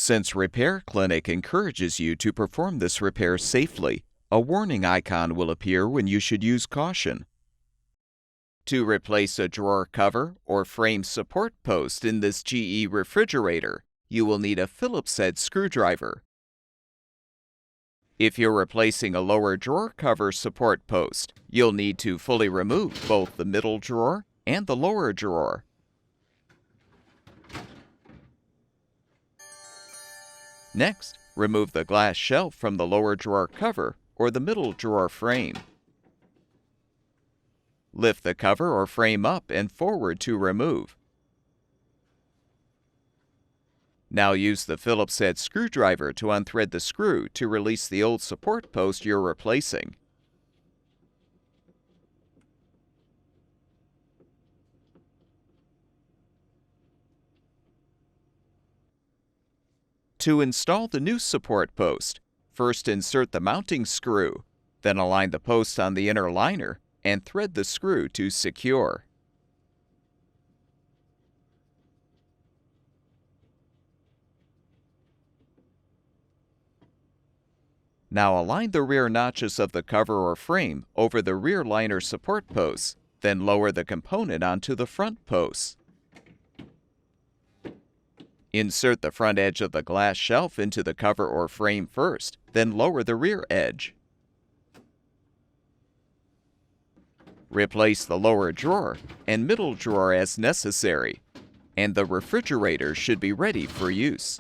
Since Repair Clinic encourages you to perform this repair safely, a warning icon will appear when you should use caution. To replace a drawer cover or frame support post in this GE refrigerator, you will need a Phillips head screwdriver. If you're replacing a lower drawer cover support post, you'll need to fully remove both the middle drawer and the lower drawer. Next, remove the glass shelf from the lower drawer cover or the middle drawer frame. Lift the cover or frame up and forward to remove. Now use the Phillips head screwdriver to unthread the screw to release the old support post you're replacing. To install the new support post, first insert the mounting screw, then align the post on the inner liner and thread the screw to secure. Now align the rear notches of the cover or frame over the rear liner support posts, then lower the component onto the front posts. Insert the front edge of the glass shelf into the cover or frame first, then lower the rear edge. Replace the lower drawer and middle drawer as necessary, and the refrigerator should be ready for use.